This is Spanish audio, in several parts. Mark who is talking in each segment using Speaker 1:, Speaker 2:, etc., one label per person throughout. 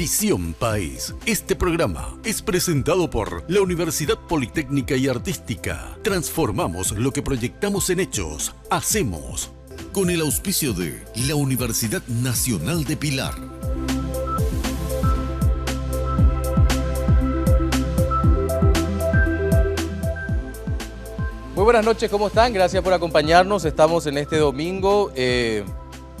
Speaker 1: Visión País. Este programa es presentado por la Universidad Politécnica y Artística. Transformamos lo que proyectamos en hechos. Hacemos. Con el auspicio de la Universidad Nacional de Pilar.
Speaker 2: Muy buenas noches, ¿cómo están? Gracias por acompañarnos. Estamos en este domingo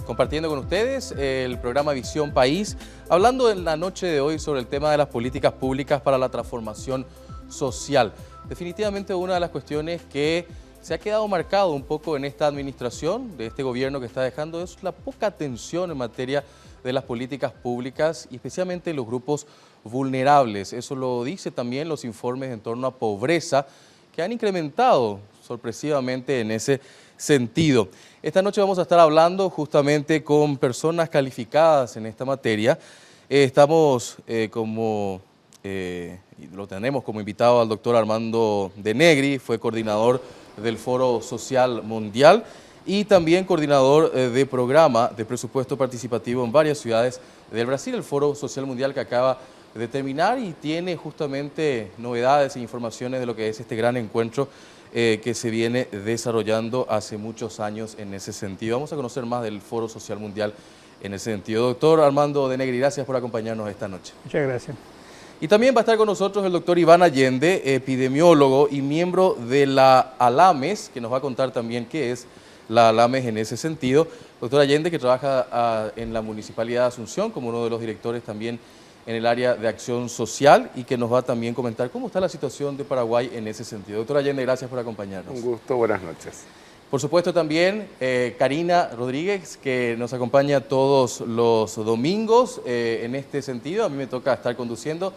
Speaker 2: compartiendo con ustedes el programa Visión País, hablando en la noche de hoy sobre el tema de las políticas públicas para la transformación social. Definitivamente una de las cuestiones que se ha quedado marcado un poco en esta administración de este gobierno que está dejando es la poca atención en materia de las políticas públicas y especialmente en los grupos vulnerables. Eso lo dice también los informes en torno a pobreza que han incrementado sorpresivamente en ese sentido. Esta noche vamos a estar hablando justamente con personas calificadas en esta materia. Estamos lo tenemos como invitado al doctor Armando de Negri, fue coordinador del Foro Social Mundial y también coordinador de programa de presupuesto participativo en varias ciudades del Brasil, el Foro Social Mundial que acaba de terminar y tiene justamente novedades e informaciones de lo que es este gran encuentro que se viene desarrollando hace muchos años en ese sentido. Vamos a conocer más del Foro Social Mundial en ese sentido. Doctor Armando de Negri, gracias por acompañarnos esta noche.
Speaker 3: Muchas gracias.
Speaker 2: Y también va a estar con nosotros el doctor Iván Allende, epidemiólogo y miembro de la ALAMES, que nos va a contar también qué es la ALAMES en ese sentido. Doctor Allende, que trabaja en la Municipalidad de Asunción como uno de los directores también en el área de acción social y que nos va a también comentar cómo está la situación de Paraguay en ese sentido. Doctor Allende, gracias por acompañarnos.
Speaker 4: Un gusto, buenas noches.
Speaker 2: Por supuesto también Karina Rodríguez, que nos acompaña todos los domingos en este sentido. A mí me toca estar conduciendo.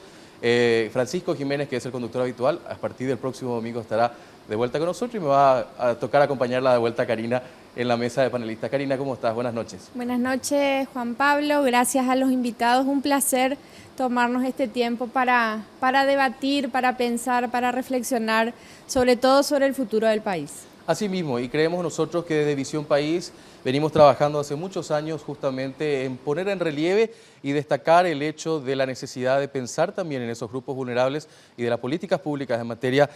Speaker 2: Francisco Jiménez, que es el conductor habitual, a partir del próximo domingo estará de vuelta con nosotros y me va a tocar acompañarla de vuelta a Karina en la mesa de panelistas. Karina, ¿cómo estás? Buenas noches.
Speaker 5: Buenas noches, Juan Pablo. Gracias a los invitados. Un placer tomarnos este tiempo para debatir, para pensar, para reflexionar, sobre todo sobre el futuro del país.
Speaker 2: Así mismo, y creemos nosotros que desde Visión País venimos trabajando hace muchos años justamente en poner en relieve y destacar el hecho de la necesidad de pensar también en esos grupos vulnerables y de las políticas públicas en materia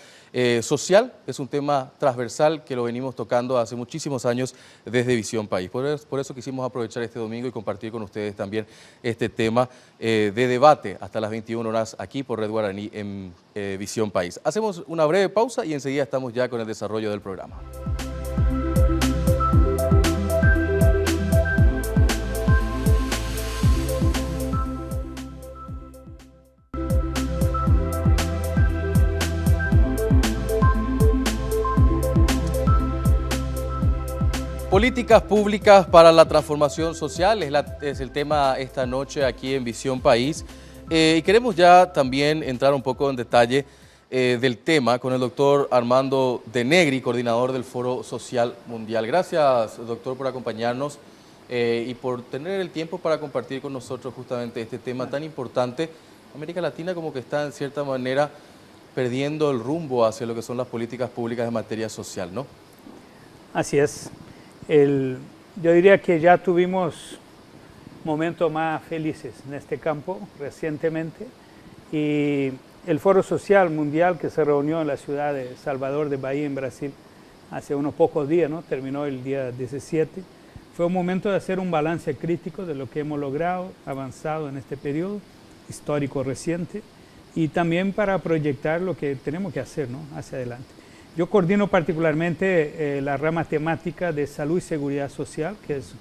Speaker 2: social. Es un tema transversal que lo venimos tocando hace muchísimos años desde Visión País. Por eso quisimos aprovechar este domingo y compartir con ustedes también este tema de debate hasta las 21 horas aquí por Red Guaraní en Visión País. Hacemos una breve pausa y enseguida estamos ya con el desarrollo del programa. Políticas públicas para la transformación social es el tema esta noche aquí en Visión País. Y queremos ya también entrar un poco en detalle del tema con el doctor Armando de Negri, coordinador del Foro Social Mundial. Gracias, doctor, por acompañarnos y por tener el tiempo para compartir con nosotros justamente este tema tan importante. América Latina como que está en cierta manera perdiendo el rumbo hacia lo que son las políticas públicas en materia social, ¿no?
Speaker 3: Así es. Yo diría que ya tuvimos momentos más felices en este campo recientemente y el Foro Social Mundial que se reunió en la ciudad de Salvador de Bahía en Brasil hace unos pocos días, ¿no? Terminó el día 17. Fue un momento de hacer un balance crítico de lo que hemos logrado, avanzado en este periodo histórico reciente y también para proyectar lo que tenemos que hacer, ¿no? Hacia adelante. Yo coordino particularmente la rama temática de salud y seguridad social, que es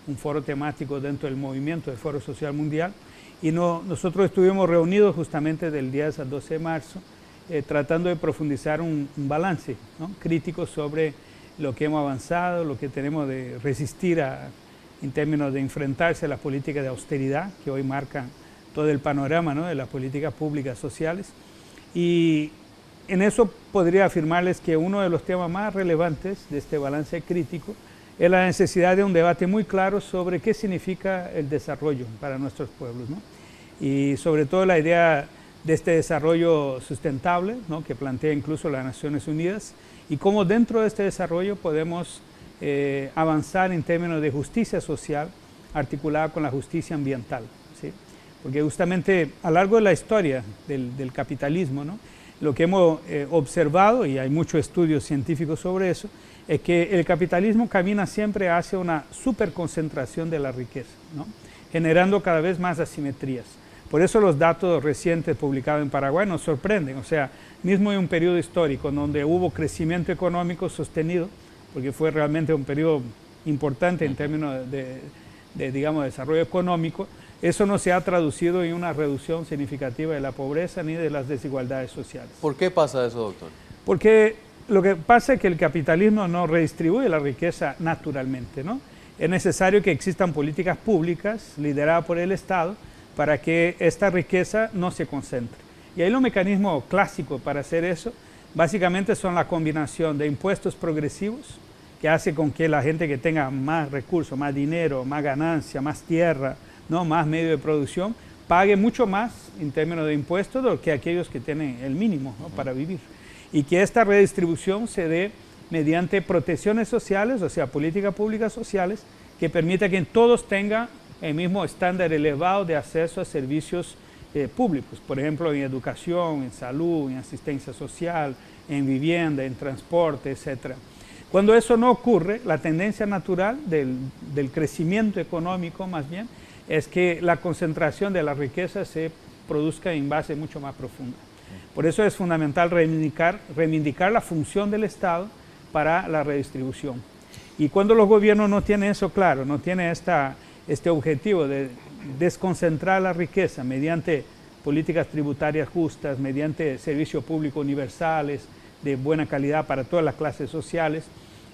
Speaker 3: un foro temático dentro del movimiento del Foro Social Mundial. Y nosotros estuvimos reunidos justamente del 10 al 12 de marzo, tratando de profundizar un balance, ¿no? Crítico sobre lo que hemos avanzado, lo que tenemos de resistir en términos de enfrentarse a las políticas de austeridad que hoy marcan todo el panorama, ¿no? De las políticas públicas sociales. Y en eso podría afirmarles que uno de los temas más relevantes de este balance crítico es la necesidad de un debate muy claro sobre qué significa el desarrollo para nuestros pueblos, ¿no? Y sobre todo la idea de este desarrollo sustentable, ¿no? Que plantea incluso las Naciones Unidas y cómo dentro de este desarrollo podemos avanzar en términos de justicia social articulada con la justicia ambiental, ¿sí? porque justamente a lo largo de la historia del capitalismo, ¿no? Lo que hemos observado, y hay muchos estudios científicos sobre eso, es que el capitalismo camina siempre hacia una superconcentración de la riqueza, ¿no? Generando cada vez más asimetrías. Por eso los datos recientes publicados en Paraguay nos sorprenden, o sea, mismo en un periodo histórico donde hubo crecimiento económico sostenido, porque fue realmente un periodo importante en términos de digamos, desarrollo económico, eso no se ha traducido en una reducción significativa de la pobreza ni de las desigualdades sociales.
Speaker 2: ¿Por qué pasa eso, doctor?
Speaker 3: Porque lo que pasa es que el capitalismo no redistribuye la riqueza naturalmente, ¿no? Es necesario que existan políticas públicas lideradas por el Estado para que esta riqueza no se concentre. Y ahí los mecanismos clásicos para hacer eso básicamente son la combinación de impuestos progresivos, que hace con que la gente que tenga más recursos, más dinero, más ganancia, más tierra, ¿no? Más medio de producción, pague mucho más en términos de impuestos que aquellos que tienen el mínimo, ¿no? Para vivir. Y que esta redistribución se dé mediante protecciones sociales, o sea, políticas públicas sociales, que permita que todos tengan el mismo estándar elevado de acceso a servicios públicos, por ejemplo, en educación, en salud, en asistencia social, en vivienda, en transporte, etc. Cuando eso no ocurre, la tendencia natural del crecimiento económico, más bien, es que la concentración de la riqueza se produzca en base mucho más profunda. Por eso es fundamental reivindicar la función del Estado para la redistribución. Y cuando los gobiernos no tienen eso claro, no tienen este objetivo de desconcentrar la riqueza mediante políticas tributarias justas, mediante servicios públicos universales de buena calidad para todas las clases sociales,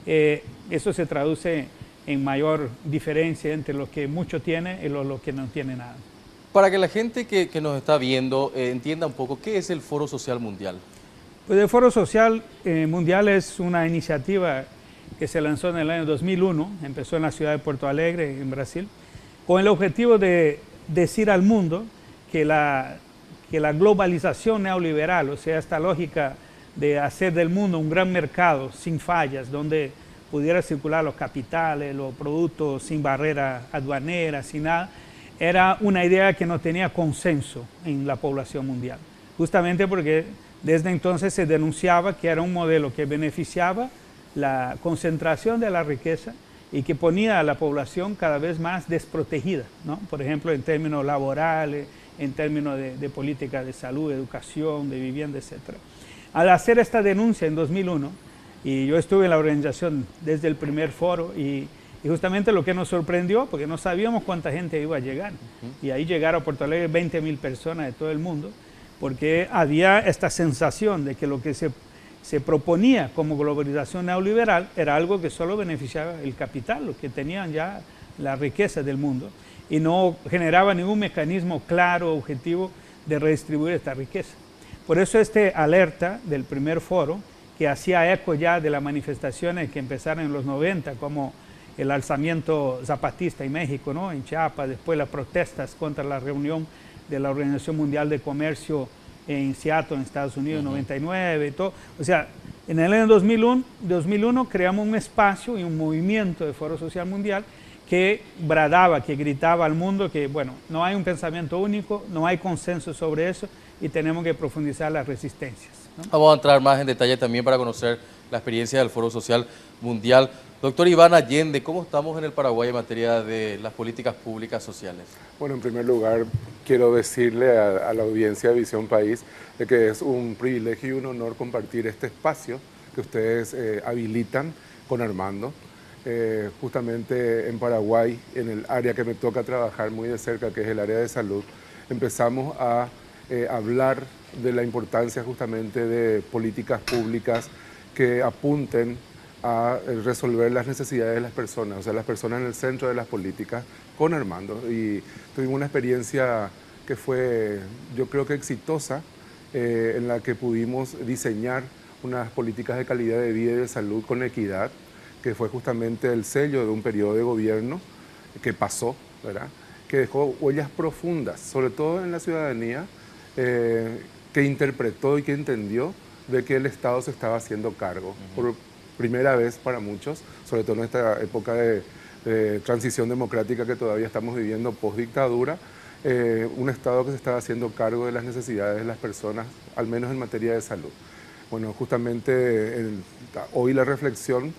Speaker 3: eso se traduce en mayor diferencia entre los que mucho tienen y los que no tienen nada.
Speaker 2: Para que la gente que nos está viendo entienda un poco, ¿qué es el Foro Social Mundial?
Speaker 3: Pues el Foro Social Mundial es una iniciativa que se lanzó en el año 2001, empezó en la ciudad de Porto Alegre, en Brasil, con el objetivo de decir al mundo que la globalización neoliberal, o sea, esta lógica de hacer del mundo un gran mercado sin fallas, donde pudiera circular los capitales, los productos sin barreras aduaneras, sin nada, era una idea que no tenía consenso en la población mundial. Justamente porque desde entonces se denunciaba que era un modelo que beneficiaba la concentración de la riqueza y que ponía a la población cada vez más desprotegida, ¿no? Por ejemplo, en términos laborales, en términos de política de salud, educación, de vivienda, etc. Al hacer esta denuncia en 2001, y yo estuve en la organización desde el primer foro, y justamente lo que nos sorprendió, porque no sabíamos cuánta gente iba a llegar, y ahí llegaron a Porto Alegre 20.000 personas de todo el mundo, porque había esta sensación de que lo que se proponía como globalización neoliberal era algo que solo beneficiaba el capital, los que tenían ya la riqueza del mundo, y no generaba ningún mecanismo claro, objetivo de redistribuir esta riqueza. Por eso este alerta del primer foro, que hacía eco ya de las manifestaciones que empezaron en los 90, como el alzamiento zapatista en México, ¿no? En Chiapas, después las protestas contra la reunión de la Organización Mundial de Comercio en Seattle, en Estados Unidos, en 99 y todo. O sea, en el año 2001 creamos un espacio y un movimiento de Foro Social Mundial que bradaba, que gritaba al mundo que, bueno, no hay un pensamiento único, no hay consenso sobre eso y tenemos que profundizar las resistencias, ¿no?
Speaker 2: Vamos a entrar más en detalle también para conocer la experiencia del Foro Social Mundial. Doctor Iván Allende, ¿cómo estamos en el Paraguay en materia de las políticas públicas sociales?
Speaker 4: Bueno, en primer lugar, quiero decirle a la audiencia de Visión País de que es un privilegio y un honor compartir este espacio que ustedes habilitan con Armando. Justamente en Paraguay, en el área que me toca trabajar muy de cerca, que es el área de salud, empezamos a hablar de la importancia justamente de políticas públicas que apunten a resolver las necesidades de las personas, o sea, las personas en el centro de las políticas con Armando. Y tuvimos una experiencia que fue, yo creo que exitosa, en la que pudimos diseñar unas políticas de calidad de vida y de salud con equidad, que fue justamente el sello de un periodo de gobierno que pasó, ¿verdad? Que dejó huellas profundas, sobre todo en la ciudadanía, que interpretó y que entendió de que el Estado se estaba haciendo cargo. Por primera vez para muchos, sobre todo en esta época de transición democrática que todavía estamos viviendo post-dictadura, un Estado que se estaba haciendo cargo de las necesidades de las personas, al menos en materia de salud. Bueno, justamente hoy la reflexión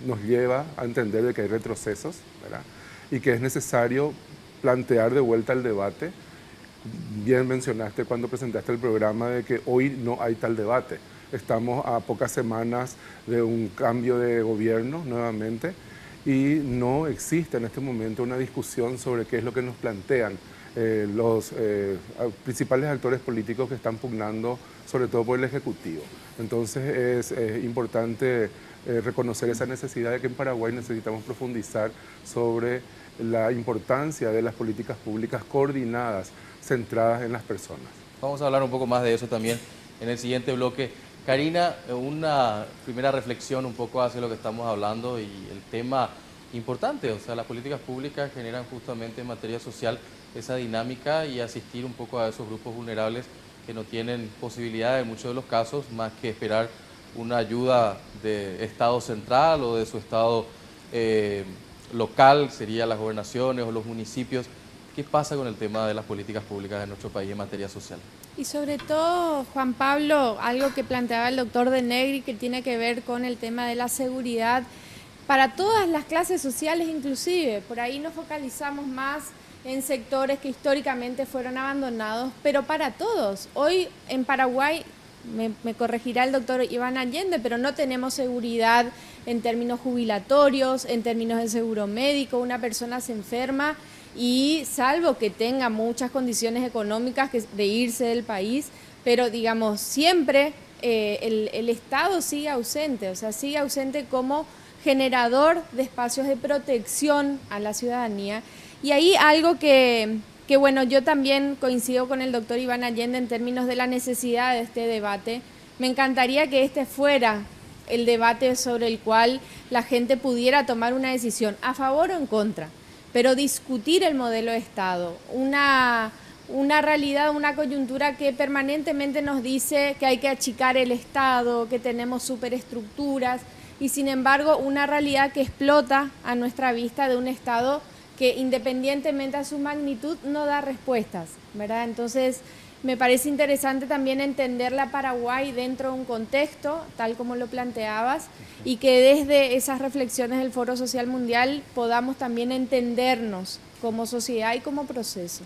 Speaker 4: nos lleva a entender de que hay retrocesos, ¿verdad? Y que es necesario plantear de vuelta el debate. Bien mencionaste cuando presentaste el programa de que hoy no hay tal debate. Estamos a pocas semanas de un cambio de gobierno nuevamente y no existe en este momento una discusión sobre qué es lo que nos plantean los principales actores políticos que están pugnando, sobre todo por el Ejecutivo. Entonces es importante reconocer esa necesidad de que en Paraguay necesitamos profundizar sobre la importancia de las políticas públicas coordinadas, centradas en las personas.
Speaker 2: Vamos a hablar un poco más de eso también en el siguiente bloque. Karina, una primera reflexión un poco hacia lo que estamos hablando y el tema importante, o sea, las políticas públicas generan justamente en materia social esa dinámica y asistir un poco a esos grupos vulnerables que no tienen posibilidad en muchos de los casos más que esperar una ayuda de Estado central o de su Estado local, serían las gobernaciones o los municipios. ¿Qué pasa con el tema de las políticas públicas en nuestro país en materia social?
Speaker 5: Y sobre todo, Juan Pablo, algo que planteaba el doctor De Negri que tiene que ver con el tema de la seguridad para todas las clases sociales inclusive. Por ahí nos focalizamos más en sectores que históricamente fueron abandonados, pero para todos. Hoy en Paraguay, me corregirá el doctor Iván Allende, pero no tenemos seguridad en términos jubilatorios, en términos de seguro médico. Una persona se enferma y salvo que tenga muchas condiciones económicas de irse del país, pero digamos, siempre el Estado sigue ausente, o sea, sigue ausente como generador de espacios de protección a la ciudadanía. Y ahí algo que bueno, yo también coincido con el doctor Iván Allende en términos de la necesidad de este debate. Me encantaría que este fuera el debate sobre el cual la gente pudiera tomar una decisión a favor o en contra, pero discutir el modelo de Estado, una realidad, una coyuntura que permanentemente nos dice que hay que achicar el Estado, que tenemos superestructuras y sin embargo una realidad que explota a nuestra vista de un Estado que independientemente a su magnitud no da respuestas, ¿verdad? Entonces me parece interesante también entender la Paraguay dentro de un contexto, tal como lo planteabas, y que desde esas reflexiones del Foro Social Mundial podamos también entendernos como sociedad y como proceso.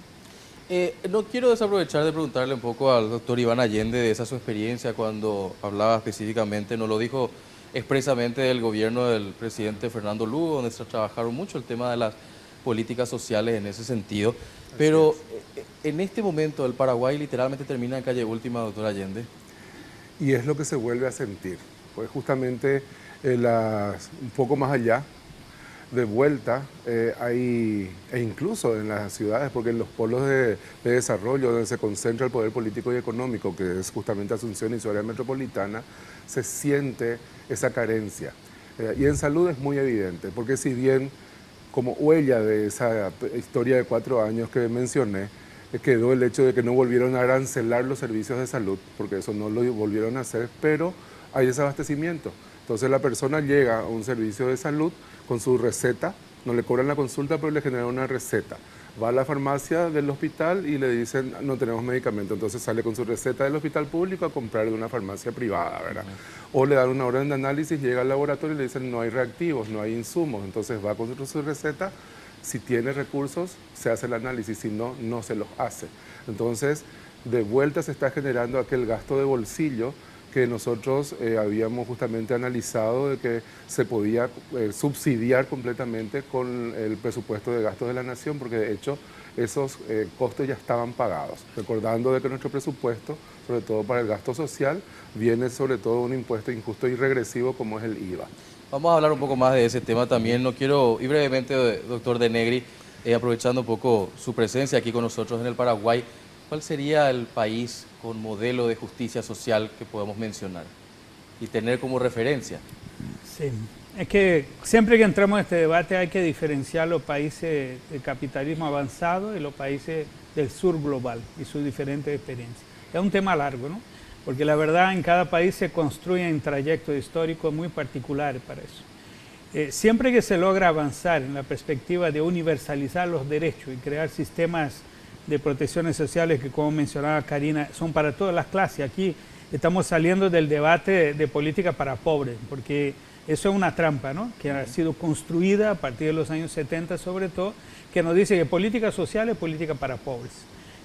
Speaker 2: No quiero desaprovechar de preguntarle un poco al doctor Iván Allende de esa su experiencia cuando hablaba específicamente, nos lo dijo expresamente del gobierno del presidente Fernando Lugo, donde se trabajaron mucho el tema de las políticas sociales en ese sentido, pero en este momento el Paraguay literalmente termina en calle última, doctor Allende.
Speaker 4: Y es lo que se vuelve a sentir, pues justamente un poco más allá, de vuelta, e incluso en las ciudades, porque en los polos de desarrollo donde se concentra el poder político y económico, que es justamente Asunción y su área metropolitana, se siente esa carencia. Y en salud es muy evidente, porque si bien como huella de esa historia de 4 años que mencioné, quedó el hecho de que no volvieron a arancelar los servicios de salud, porque eso no lo volvieron a hacer, pero hay desabastecimiento. Entonces la persona llega a un servicio de salud con su receta, no le cobran la consulta, pero le generan una receta. Va a la farmacia del hospital y le dicen, no tenemos medicamento, entonces sale con su receta del hospital público a comprar de una farmacia privada, ¿verdad? O le dan una orden de análisis, llega al laboratorio y le dicen, no hay reactivos, no hay insumos, entonces va con su receta, si tiene recursos, se hace el análisis, si no, no se los hace. Entonces, de vuelta se está generando aquel gasto de bolsillo que nosotros habíamos justamente analizado de que se podía subsidiar completamente con el presupuesto de gastos de la nación, porque de hecho esos costos ya estaban pagados. Recordando de que nuestro presupuesto, sobre todo para el gasto social, viene sobre todo un impuesto injusto y regresivo como es el IVA.
Speaker 2: Vamos a hablar un poco más de ese tema también. No quiero, y brevemente, doctor De Negri, aprovechando un poco su presencia aquí con nosotros en el Paraguay, ¿cuál sería el país con modelo de justicia social que podemos mencionar y tener como referencia?
Speaker 3: Sí, es que siempre que entramos en este debate hay que diferenciar los países de capitalismo avanzado y los países del sur global y sus diferentes experiencias. Es un tema largo, ¿no? Porque la verdad en cada país se construyen trayectos históricos muy particulares para eso. siempre que se logra avanzar en la perspectiva de universalizar los derechos y crear sistemas de protecciones sociales que, como mencionaba Karina, son para todas las clases. Aquí estamos saliendo del debate de política para pobres, porque eso es una trampa, ¿no?, que ha sido construida a partir de los años 70 sobre todo, que nos dice que política social es política para pobres.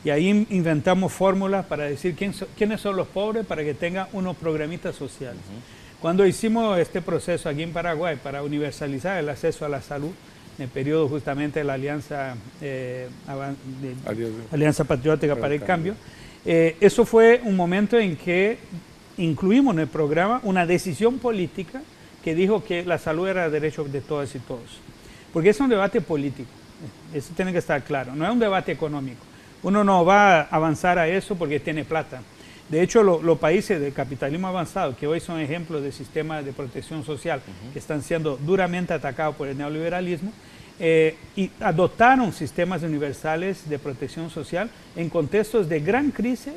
Speaker 3: Y ahí inventamos fórmulas para decir quiénes son los pobres para que tengan unos programitas sociales. Cuando hicimos este proceso aquí en Paraguay para universalizar el acceso a la salud, en el periodo justamente de la Alianza Patriótica para el Cambio, eso fue un momento en que incluimos en el programa una decisión política que dijo que la salud era derecho de todas y todos. Porque es un debate político, eso tiene que estar claro, no es un debate económico. Uno no va a avanzar a eso porque tiene plata. De hecho, los países del capitalismo avanzado, que hoy son ejemplos de sistemas de protección social, que están siendo duramente atacados por el neoliberalismo, y adoptaron sistemas universales de protección social en contextos de gran crisis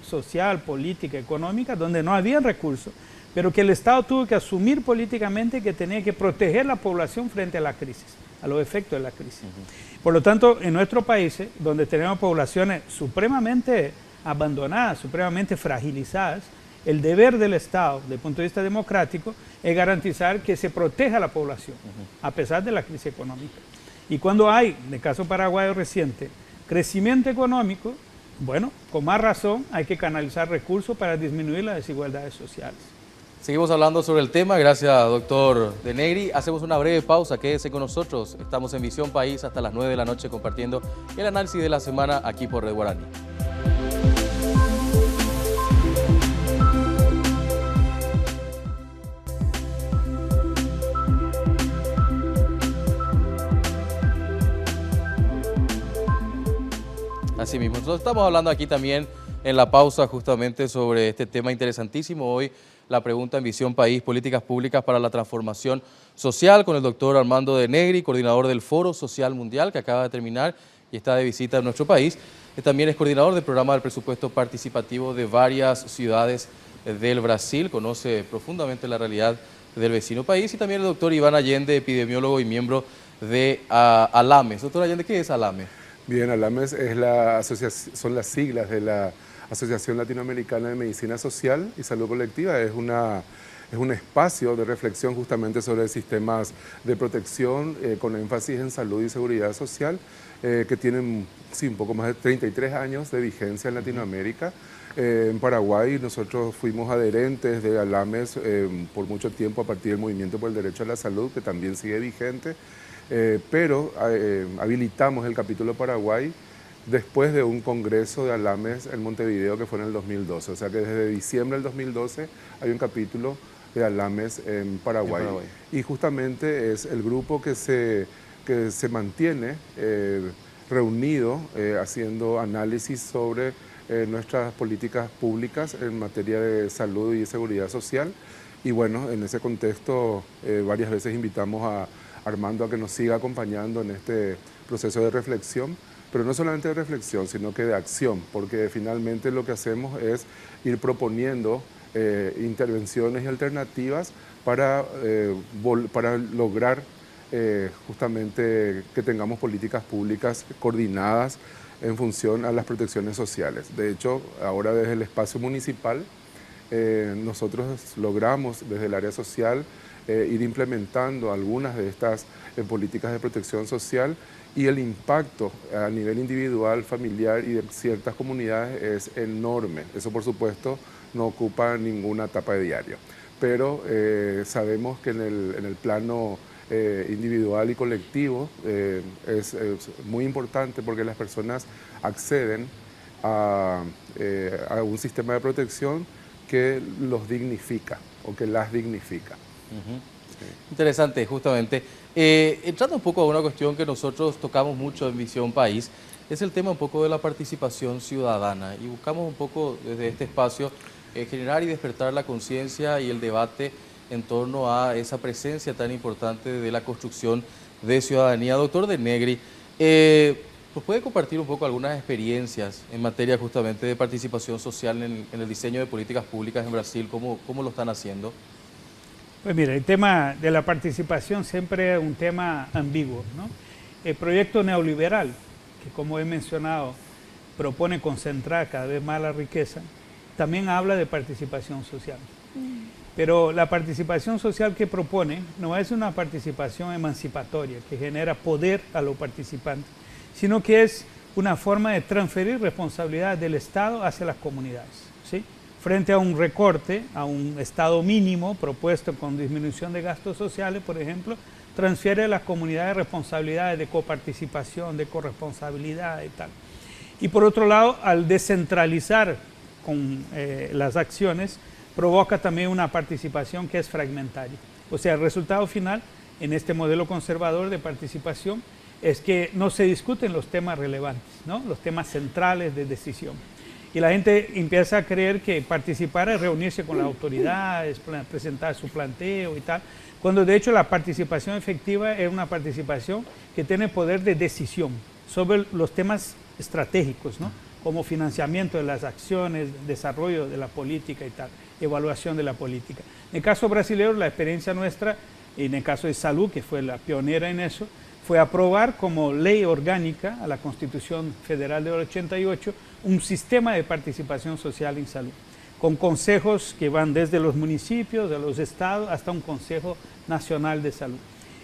Speaker 3: social, política, económica, donde no había recursos, pero que el Estado tuvo que asumir políticamente que tenía que proteger la población frente a la crisis, a los efectos de la crisis. Por lo tanto, en nuestros países, donde tenemos poblaciones supremamente abandonadas, supremamente fragilizadas, el deber del Estado, desde el punto de vista democrático, es garantizar que se proteja a la población, a pesar de la crisis económica. Y cuando hay, en el caso paraguayo reciente, crecimiento económico, bueno, con más razón hay que canalizar recursos para disminuir las desigualdades sociales.
Speaker 2: Seguimos hablando sobre el tema, gracias doctor De Negri. Hacemos una breve pausa, quédese con nosotros. Estamos en Visión País hasta las 9 de la noche compartiendo el análisis de la semana aquí por Red Guaraní. Así mismo, nosotros estamos hablando aquí también en la pausa justamente sobre este tema interesantísimo. Hoy la pregunta en Visión País, políticas públicas para la transformación social, con el doctor Armando De Negri, coordinador del Foro Social Mundial, que acaba de terminar y está de visita en nuestro país. También es coordinador del programa del presupuesto participativo de varias ciudades del Brasil, conoce profundamente la realidad del vecino país. Y también el doctor Iván Allende, epidemiólogo y miembro de ALAMES. Doctor Allende, ¿qué es ALAMES?
Speaker 4: Bien, ALAMES son las siglas de la Asociación Latinoamericana de Medicina Social y Salud Colectiva. Es un espacio de reflexión justamente sobre sistemas de protección con énfasis en salud y seguridad social que tienen un poco más de 33 años de vigencia en Latinoamérica. En Paraguay nosotros fuimos adherentes de ALAMES por mucho tiempo a partir del Movimiento por el Derecho a la Salud, que también sigue vigente. Pero habilitamos el capítulo Paraguay después de un congreso de ALAMES en Montevideo que fue en el 2012. O sea que desde diciembre del 2012 hay un capítulo de ALAMES en Paraguay. Y justamente es el grupo que se mantiene reunido haciendo análisis sobre nuestras políticas públicas en materia de salud y seguridad social. Y bueno, en ese contexto varias veces invitamos a Armando a que nos siga acompañando en este proceso de reflexión, pero no solamente de reflexión, sino que de acción, porque finalmente lo que hacemos es ir proponiendo intervenciones y alternativas para lograr justamente que tengamos políticas públicas coordinadas en función a las protecciones sociales. De hecho, ahora desde el espacio municipal, nosotros logramos desde el área social ir implementando algunas de estas políticas de protección social, y el impacto a nivel individual, familiar y de ciertas comunidades es enorme. Eso, por supuesto, no ocupa ninguna etapa de diario, pero sabemos que en el plano individual y colectivo es muy importante, porque las personas acceden a un sistema de protección que los dignifica o que las dignifica.
Speaker 2: Sí. Interesante, justamente. Entrando un poco a una cuestión que nosotros tocamos mucho en Visión País, es el tema un poco de la participación ciudadana, y buscamos un poco desde este espacio generar y despertar la conciencia y el debate en torno a esa presencia tan importante de la construcción de ciudadanía. Doctor De Negri, ¿nos puede compartir un poco algunas experiencias en materia justamente de participación social en el diseño de políticas públicas en Brasil? ¿Cómo lo están haciendo?
Speaker 3: Pues mira, el tema de la participación siempre es un tema ambiguo, ¿no? El proyecto neoliberal, que como he mencionado, propone concentrar cada vez más la riqueza, también habla de participación social. Pero la participación social que propone no es una participación emancipatoria que genera poder a los participantes, sino que es una forma de transferir responsabilidad del Estado hacia las comunidades, ¿sí? Frente a un recorte, a un Estado mínimo propuesto con disminución de gastos sociales, por ejemplo, transfiere a las comunidades responsabilidades de coparticipación, de corresponsabilidad y tal. Y por otro lado, al descentralizar con las acciones, provoca también una participación que es fragmentaria. O sea, el resultado final en este modelo conservador de participación es que no se discuten los temas relevantes, ¿no? Los temas centrales de decisión. Y la gente empieza a creer que participar es reunirse con las autoridades, presentar su planteo y tal, cuando de hecho la participación efectiva es una participación que tiene poder de decisión sobre los temas estratégicos, ¿no? Como financiamiento de las acciones, desarrollo de la política y tal, evaluación de la política. En el caso brasileño, la experiencia nuestra, en el caso de salud, que fue la pionera en eso, fue aprobar como ley orgánica a la Constitución Federal del 88 un sistema de participación social en salud, con consejos que van desde los municipios, de los estados, hasta un Consejo Nacional de Salud.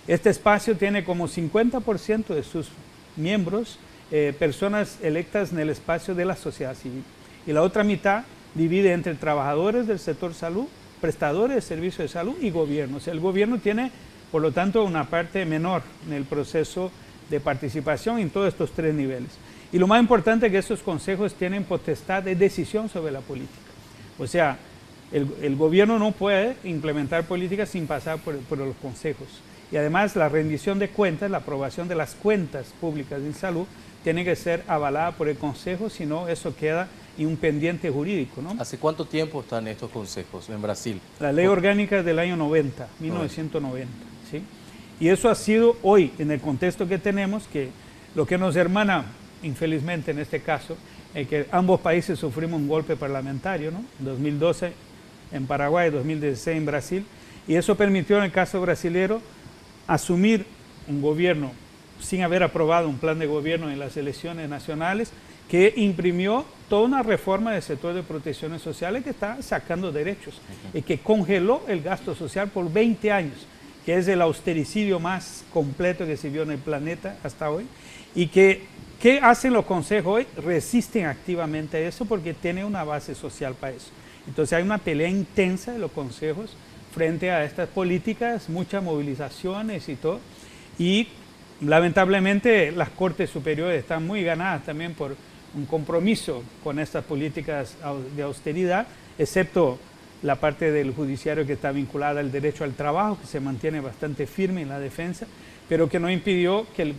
Speaker 3: Este espacio tiene como 50% de sus miembros personas electas en el espacio de la sociedad civil. Y la otra mitad divide entre trabajadores del sector salud, prestadores de servicios de salud y gobierno. O sea, el gobierno tiene, por lo tanto, una parte menor en el proceso de participación en todos estos tres niveles. Y lo más importante es que estos consejos tienen potestad de decisión sobre la política. O sea, el gobierno no puede implementar políticas sin pasar por los consejos. Y además la rendición de cuentas, la aprobación de las cuentas públicas en salud, tiene que ser avalada por el consejo, si no eso queda en un pendiente jurídico, ¿no?
Speaker 2: ¿Hace cuánto tiempo están estos consejos en Brasil?
Speaker 3: La ley orgánica es del año 90, 1990, ¿sí? Y eso ha sido hoy, en el contexto que tenemos, que lo que nos hermana, infelizmente en este caso, es que ambos países sufrimos un golpe parlamentario, ¿no? 2012 en Paraguay, 2016 en Brasil, y eso permitió en el caso brasilero asumir un gobierno sin haber aprobado un plan de gobierno en las elecciones nacionales, que imprimió toda una reforma del sector de protecciones sociales que está sacando derechos y que congeló el gasto social por 20 años, que es el austericidio más completo que se vio en el planeta hasta hoy, y que ¿qué hacen los consejos hoy? Resisten activamente a eso porque tiene una base social para eso. Entonces hay una pelea intensa de los consejos frente a estas políticas, muchas movilizaciones y todo, y lamentablemente las Cortes Superiores están muy ganadas también por un compromiso con estas políticas de austeridad, excepto la parte del judiciario que está vinculada al derecho al trabajo, que se mantiene bastante firme en la defensa, pero que no impidió que el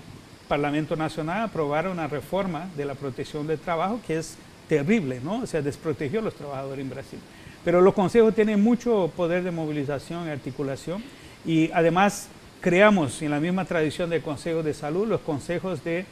Speaker 3: Parlamento Nacional aprobara una reforma de la protección del trabajo que es terrible, ¿no? O sea, desprotegió a los trabajadores en Brasil. Pero los consejos tienen mucho poder de movilización y articulación, y además creamos en la misma tradición del Consejo de Salud los consejos de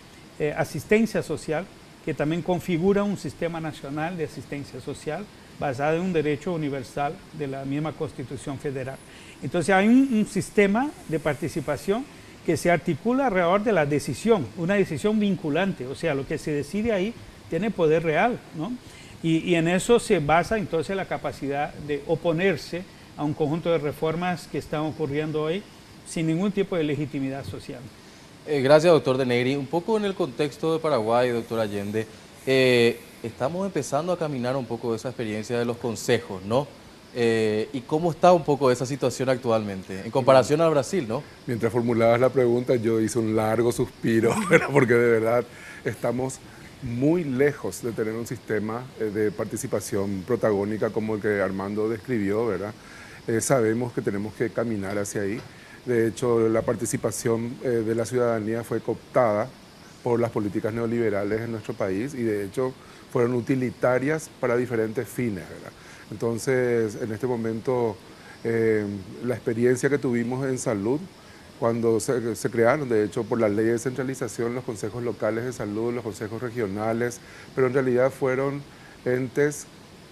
Speaker 3: asistencia social, que también configuran un sistema nacional de asistencia social basado en un derecho universal de la misma Constitución Federal. Entonces hay un sistema de participación que se articula alrededor de la decisión, una decisión vinculante, o sea, lo que se decide ahí tiene poder real, ¿no? Y en eso se basa entonces la capacidad de oponerse a un conjunto de reformas que están ocurriendo hoy sin ningún tipo de legitimidad social.
Speaker 2: Gracias, doctor De Negri. Un poco en el contexto de Paraguay, doctor Allende, estamos empezando a caminar un poco de esa experiencia de los consejos, ¿no? ¿Y cómo está un poco esa situación actualmente, en comparación al Brasil, ¿no?
Speaker 4: Mientras formulabas la pregunta, yo hice un largo suspiro, porque de verdad estamos muy lejos de tener un sistema de participación protagónica como el que Armando describió, ¿verdad? Sabemos que tenemos que caminar hacia ahí. De hecho, la participación de la ciudadanía fue cooptada por las políticas neoliberales en nuestro país y de hecho fueron utilitarias para diferentes fines, ¿verdad? Entonces, en este momento, la experiencia que tuvimos en salud, cuando se crearon, de hecho, por la ley de descentralización, los consejos locales de salud, los consejos regionales, pero en realidad fueron entes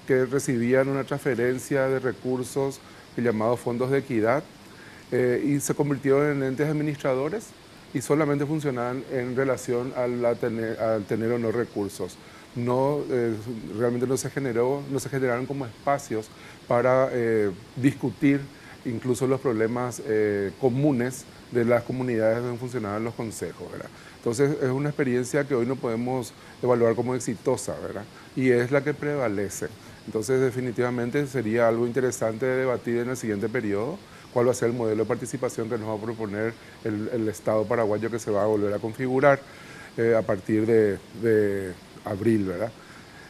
Speaker 4: que recibían una transferencia de recursos el llamado fondos de equidad, y se convirtieron en entes administradores y solamente funcionaban en relación al tener o no recursos. Realmente no se generaron como espacios para discutir incluso los problemas comunes de las comunidades donde funcionaban los consejos, ¿verdad? Entonces es una experiencia que hoy no podemos evaluar como exitosa, ¿verdad? Y es la que prevalece. Entonces definitivamente sería algo interesante de debatir en el siguiente periodo, cuál va a ser el modelo de participación que nos va a proponer el Estado paraguayo, que se va a volver a configurar a partir de abril, ¿verdad?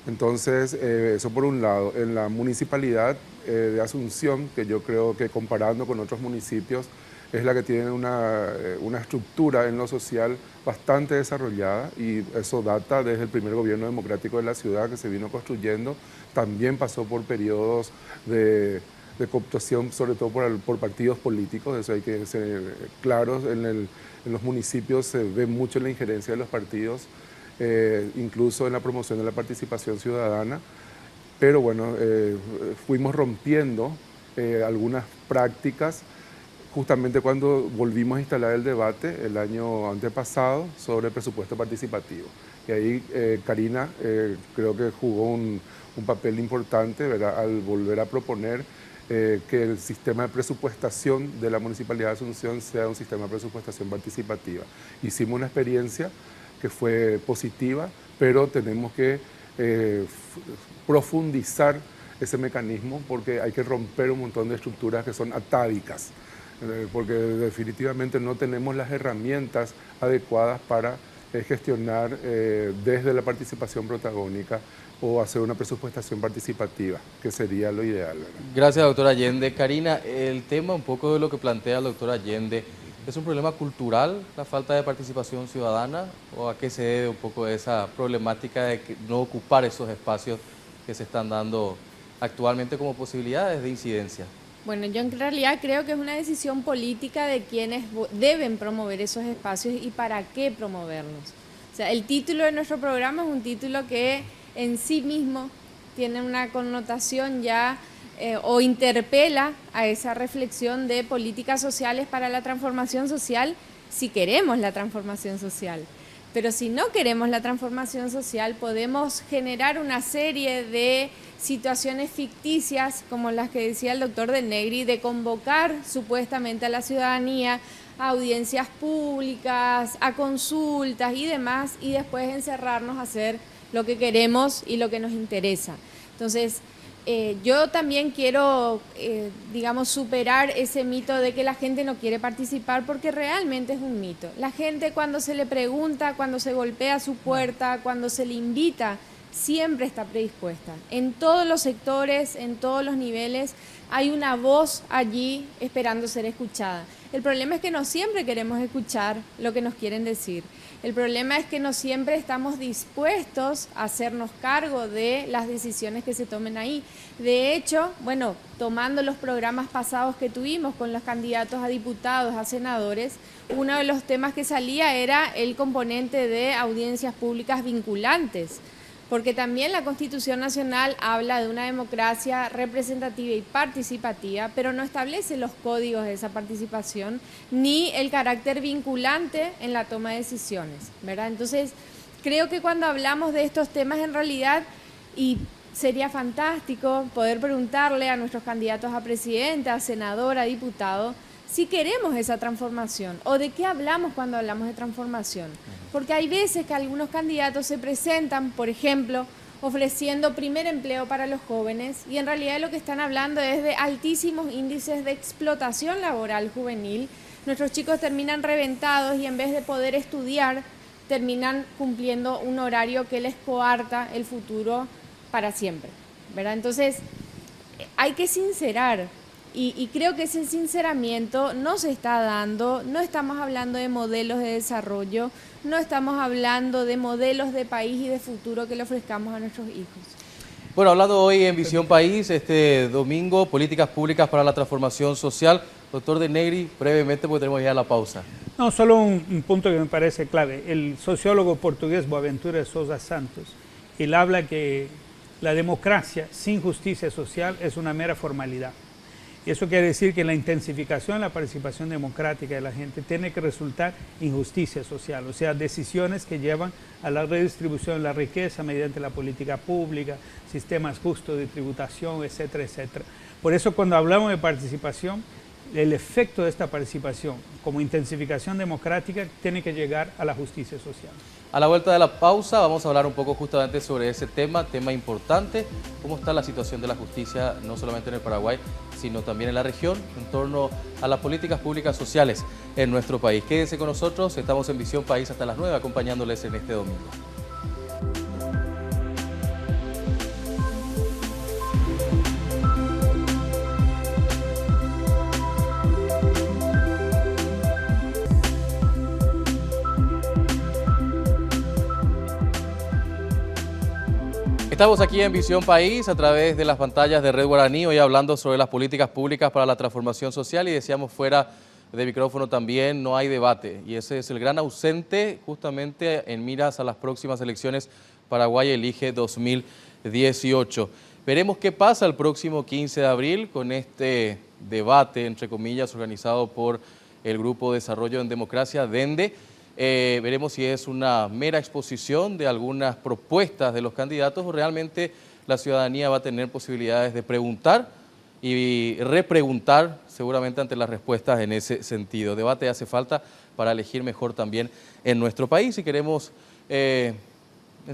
Speaker 4: Entonces, eso por un lado. En la municipalidad de Asunción, que yo creo que comparando con otros municipios, es la que tiene una estructura en lo social bastante desarrollada, y eso data desde el primer gobierno democrático de la ciudad que se vino construyendo. También pasó por periodos de cooptación, sobre todo por partidos políticos. Eso hay que ser claros. En los municipios se ve mucho la injerencia de los partidos, incluso en la promoción de la participación ciudadana. Pero bueno, fuimos rompiendo algunas prácticas justamente cuando volvimos a instalar el debate el año antepasado sobre el presupuesto participativo. Y ahí Karina creo que jugó un papel importante, ¿verdad?, al volver a proponer que el sistema de presupuestación de la Municipalidad de Asunción sea un sistema de presupuestación participativa. Hicimos una experiencia que fue positiva, pero tenemos que profundizar ese mecanismo, porque hay que romper un montón de estructuras que son atávicas, porque definitivamente no tenemos las herramientas adecuadas para gestionar desde la participación protagónica o hacer una presupuestación participativa, que sería lo ideal, ¿verdad?
Speaker 2: Gracias, doctor Allende. Karina, el tema un poco de lo que plantea el doctor Allende, ¿es un problema cultural la falta de participación ciudadana, o a qué se debe un poco esa problemática de no ocupar esos espacios que se están dando actualmente como posibilidades de incidencia?
Speaker 5: Bueno, yo en realidad creo que es una decisión política de quienes deben promover esos espacios y para qué promoverlos. O sea, el título de nuestro programa es un título que en sí mismo tiene una connotación ya o interpela a esa reflexión de políticas sociales para la transformación social, si queremos la transformación social. Pero si no queremos la transformación social, podemos generar una serie de situaciones ficticias, como las que decía el doctor de Negri, de convocar supuestamente a la ciudadanía a audiencias públicas, a consultas y demás, y después encerrarnos a hacer lo que queremos y lo que nos interesa. Entonces, yo también quiero, digamos, superar ese mito de que la gente no quiere participar, porque realmente es un mito. La gente, cuando se le pregunta, cuando se golpea su puerta, cuando se le invita, siempre está predispuesta. En todos los sectores, en todos los niveles, hay una voz allí esperando ser escuchada. El problema es que no siempre queremos escuchar lo que nos quieren decir. El problema es que no siempre estamos dispuestos a hacernos cargo de las decisiones que se tomen ahí. De hecho, bueno, tomando los programas pasados que tuvimos con los candidatos a diputados, a senadores, uno de los temas que salía era el componente de audiencias públicas vinculantes, porque también la Constitución Nacional habla de una democracia representativa y participativa, pero no establece los códigos de esa participación ni el carácter vinculante en la toma de decisiones, ¿verdad? Entonces, creo que cuando hablamos de estos temas, en realidad, y sería fantástico poder preguntarle a nuestros candidatos a presidenta, a senadora, a diputado, si queremos esa transformación, o de qué hablamos cuando hablamos de transformación. Porque hay veces que algunos candidatos se presentan, por ejemplo, ofreciendo primer empleo para los jóvenes, y en realidad lo que están hablando es de altísimos índices de explotación laboral juvenil. Nuestros chicos terminan reventados y en vez de poder estudiar, terminan cumpliendo un horario que les coarta el futuro para siempre, ¿verdad? Entonces, hay que sincerar. Y creo que ese sinceramiento no se está dando. No estamos hablando de modelos de desarrollo, no estamos hablando de modelos de país y de futuro que le ofrezcamos a nuestros hijos.
Speaker 2: Bueno, hablando hoy en Visión País, este domingo, políticas públicas para la transformación social. Doctor de Negri, brevemente, porque tenemos ya la pausa.
Speaker 3: No, solo un punto que me parece clave. El sociólogo portugués Boaventura de Sousa Santos, él habla que la democracia sin justicia social es una mera formalidad. Y eso quiere decir que la intensificación de la participación democrática de la gente tiene que resultar en justicia social, o sea, decisiones que llevan a la redistribución de la riqueza mediante la política pública, sistemas justos de tributación, etcétera, etcétera. Por eso cuando hablamos de participación, el efecto de esta participación como intensificación democrática tiene que llegar a la justicia social.
Speaker 2: A la vuelta de la pausa vamos a hablar un poco justamente sobre ese tema importante, cómo está la situación de la justicia no solamente en el Paraguay, sino también en la región, en torno a las políticas públicas sociales en nuestro país. Quédense con nosotros, estamos en Visión País hasta las 9 acompañándoles en este domingo. Estamos aquí en Visión País a través de las pantallas de Red Guaraní, hoy hablando sobre las políticas públicas para la transformación social y decíamos fuera de micrófono también, no hay debate y ese es el gran ausente justamente en miras a las próximas elecciones Paraguay Elige 2018. Veremos qué pasa el próximo 15 de abril con este debate, entre comillas, organizado por el Grupo Desarrollo en Democracia, DENDE. Veremos si es una mera exposición de algunas propuestas de los candidatos o realmente la ciudadanía va a tener posibilidades de preguntar y repreguntar seguramente ante las respuestas en ese sentido. Debate hace falta para elegir mejor también en nuestro país y queremos, en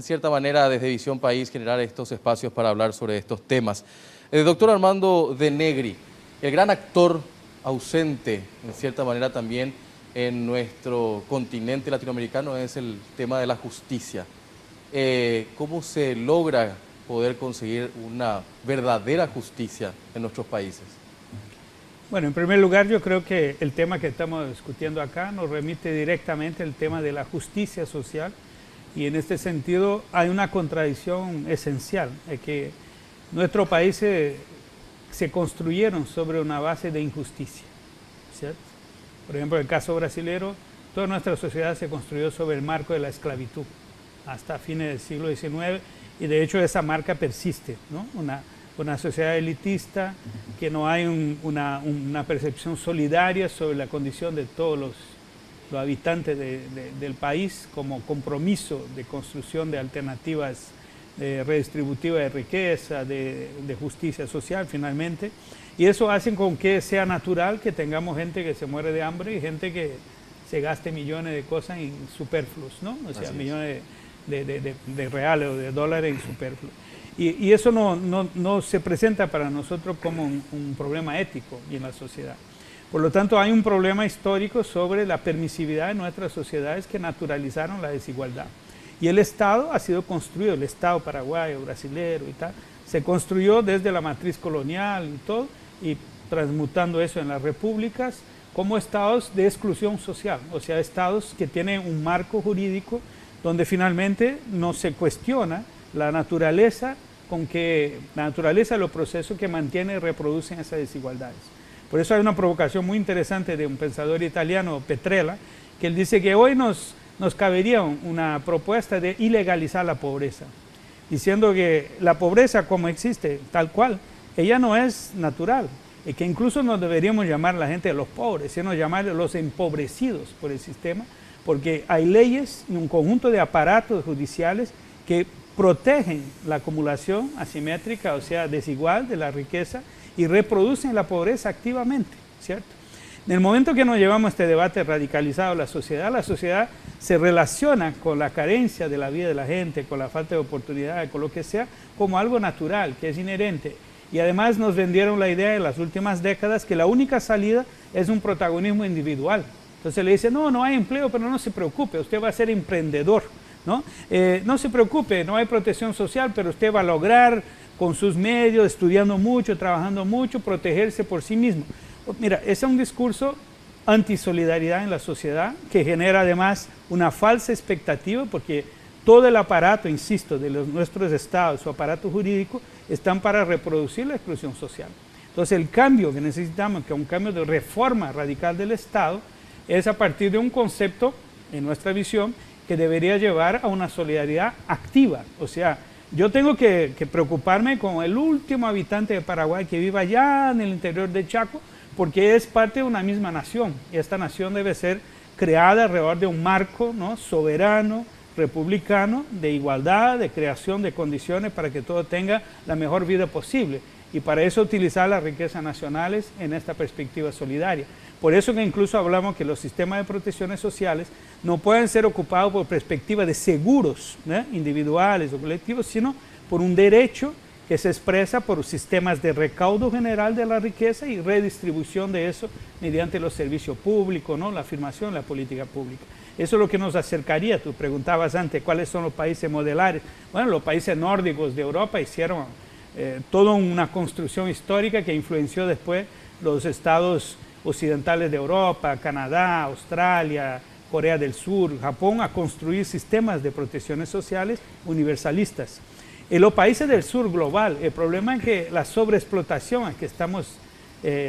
Speaker 2: cierta manera, desde Visión País, generar estos espacios para hablar sobre estos temas. Doctor Armando de Negri, el gran actor ausente, en cierta manera también, en nuestro continente latinoamericano es el tema de la justicia. ¿Cómo se logra poder conseguir una verdadera justicia en nuestros países?
Speaker 3: Bueno, en primer lugar yo creo que el tema que estamos discutiendo acá nos remite directamente al tema de la justicia social y en este sentido hay una contradicción esencial, es que nuestros países se construyeron sobre una base de injusticia, ¿cierto? Por ejemplo, en el caso brasilero, toda nuestra sociedad se construyó sobre el marco de la esclavitud hasta fines del siglo XIX y de hecho esa marca persiste, ¿no? Una sociedad elitista, que no hay una percepción solidaria sobre la condición de todos los habitantes del país como compromiso de construcción de alternativas redistributivas de riqueza, de justicia social finalmente. Y eso hace con que sea natural que tengamos gente que se muere de hambre y gente que se gaste millones de cosas en superfluos, ¿no? O sea, millones de reales o de dólares en superfluos. Y eso no se presenta para nosotros como un problema ético en la sociedad. Por lo tanto, hay un problema histórico sobre la permisividad de nuestras sociedades que naturalizaron la desigualdad. Y el Estado ha sido construido, el Estado paraguayo, brasilero y tal, se construyó desde la matriz colonial y todo, y transmutando eso en las repúblicas como estados de exclusión social, o sea, estados que tienen un marco jurídico donde finalmente no se cuestiona la naturaleza de los procesos que mantienen y reproducen esas desigualdades. Por eso hay una provocación muy interesante de un pensador italiano, Petrella, que él dice que hoy nos cabería una propuesta de ilegalizar la pobreza, diciendo que la pobreza como existe, tal cual, ella no es natural, y que incluso no deberíamos llamar a la gente de los pobres, sino llamarlos los empobrecidos por el sistema, porque hay leyes y un conjunto de aparatos judiciales que protegen la acumulación asimétrica, o sea, desigual de la riqueza, y reproducen la pobreza activamente, ¿cierto? En el momento que nos llevamos este debate radicalizado a la sociedad se relaciona con la carencia de la vida de la gente, con la falta de oportunidades, con lo que sea, como algo natural, que es inherente. Y además nos vendieron la idea en las últimas décadas que la única salida es un protagonismo individual. Entonces le dicen, no hay empleo, pero no se preocupe, usted va a ser emprendedor, ¿no? No se preocupe, no hay protección social, pero usted va a lograr con sus medios, estudiando mucho, trabajando mucho, protegerse por sí mismo. Mira, ese es un discurso antisolidaridad en la sociedad que genera además una falsa expectativa porque todo el aparato, insisto, de nuestros estados, su aparato jurídico, están para reproducir la exclusión social. Entonces el cambio que necesitamos, que es un cambio de reforma radical del Estado, es a partir de un concepto, en nuestra visión, que debería llevar a una solidaridad activa, o sea, yo tengo que preocuparme con el último habitante de Paraguay que vive allá en el interior de Chaco, porque es parte de una misma nación. Y esta nación debe ser creada alrededor de un marco, ¿no?, soberano, republicano, de igualdad, de creación de condiciones para que todo tenga la mejor vida posible. Y para eso utilizar las riquezas nacionales en esta perspectiva solidaria. Por eso que incluso hablamos que los sistemas de protecciones sociales no pueden ser ocupados por perspectiva de seguros, ¿no?, individuales o colectivos, sino por un derecho que se expresa por sistemas de recaudo general de la riqueza y redistribución de eso mediante los servicios públicos, ¿no?, la afirmación de la política pública. Eso es lo que nos acercaría. Tú preguntabas antes cuáles son los países modelares. Bueno, los países nórdicos de Europa hicieron toda una construcción histórica que influenció después los estados occidentales de Europa, Canadá, Australia, Corea del Sur, Japón, a construir sistemas de protecciones sociales universalistas. En los países del sur global, el problema es que la sobreexplotación a que estamos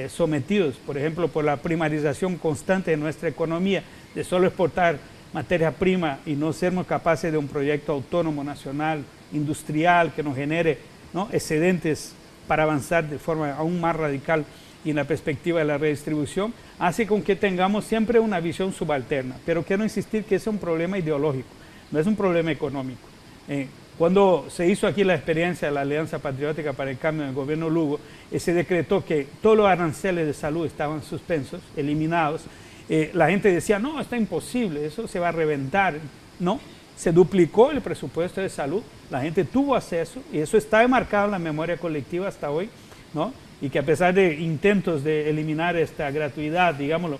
Speaker 3: sometidos, por ejemplo, por la primarización constante de nuestra economía, de solo exportar materia prima y no sermos capaces de un proyecto autónomo nacional, industrial, que nos genere, ¿no?, excedentes para avanzar de forma aún más radical y en la perspectiva de la redistribución, hace con que tengamos siempre una visión subalterna. Pero quiero insistir que es un problema ideológico, no es un problema económico. Cuando se hizo aquí la experiencia de la Alianza Patriótica para el Cambio en el gobierno Lugo, se decretó que todos los aranceles de salud estaban suspensos, eliminados. La gente decía, no, está imposible, eso se va a reventar. No, se duplicó el presupuesto de salud, la gente tuvo acceso y eso está enmarcado en la memoria colectiva hasta hoy, ¿no? Y que a pesar de intentos de eliminar esta gratuidad, digámoslo,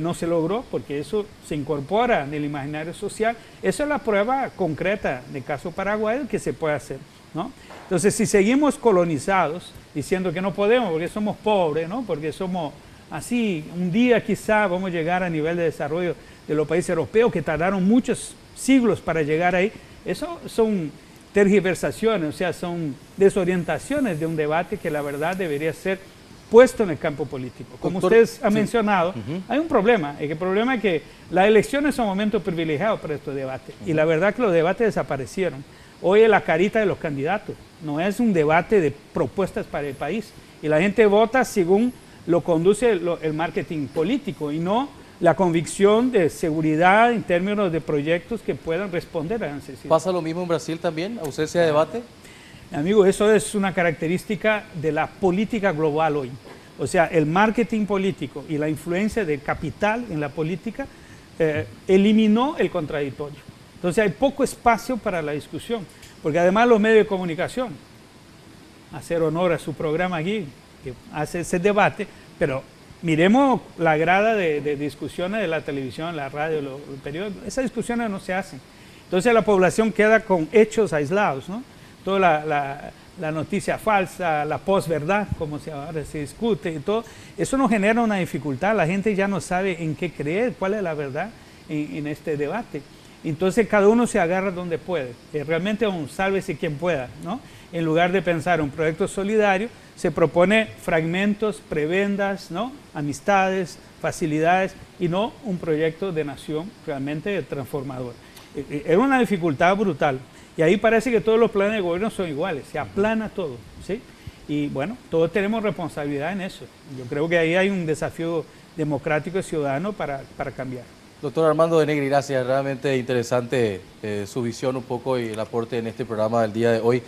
Speaker 3: no se logró porque eso se incorpora en el imaginario social. Esa es la prueba concreta del caso Paraguay que se puede hacer, ¿no? Entonces, si seguimos colonizados diciendo que no podemos porque somos pobres, ¿no?, porque somos así, un día quizá vamos a llegar a nivel de desarrollo de los países europeos que tardaron muchos siglos para llegar ahí, eso son tergiversaciones, o sea, son desorientaciones de un debate que la verdad debería ser puesto en el campo político. Como ustedes han mencionado, hay un problema, el problema es que las elecciones son momentos privilegiados para estos debates, y la verdad que los debates desaparecieron. Hoy es la carita de los candidatos, no es un debate de propuestas para el país, y la gente vota según lo conduce el marketing político y no la convicción de seguridad en términos de proyectos que puedan responder a la necesidad.
Speaker 2: ¿Pasa lo mismo en Brasil también? ¿Ausencia de debate?
Speaker 3: Amigo, eso es una característica de la política global hoy. O sea, el marketing político y la influencia del capital en la política eliminó el contradictorio. Entonces hay poco espacio para la discusión, porque además los medios de comunicación, hacer honor a su programa aquí, que hace ese debate, pero miremos la grada de discusiones de la televisión, la radio, los periódicos, esas discusiones no se hacen. Entonces la población queda con hechos aislados, ¿no? Toda la noticia falsa, la posverdad, como ahora se discute y todo, eso nos genera una dificultad, la gente ya no sabe en qué creer, cuál es la verdad en este debate. Entonces cada uno se agarra donde puede, realmente un sálvese quien pueda, ¿no? En lugar de pensar un proyecto solidario, se propone fragmentos, prebendas, ¿no?, amistades, facilidades, y no un proyecto de nación realmente transformador. Era una dificultad brutal. Y ahí parece que todos los planes de gobierno son iguales, se aplana todo, ¿sí? Y bueno, todos tenemos responsabilidad en eso. Yo creo que ahí hay un desafío democrático y ciudadano para cambiar.
Speaker 2: Doctor Armando de Negri, gracias. Realmente interesante su visión un poco y el aporte en este programa del día de hoy.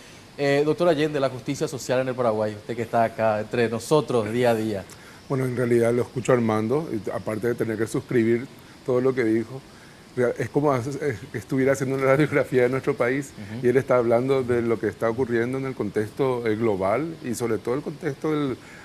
Speaker 2: Doctor Allende, la justicia social en el Paraguay, usted que está acá entre nosotros día a día.
Speaker 4: Bueno, en realidad lo escucho a Armando, y aparte de tener que suscribir todo lo que dijo, es como que estuviera haciendo una radiografía de nuestro país, y él está hablando de lo que está ocurriendo en el contexto global y sobre todo el contexto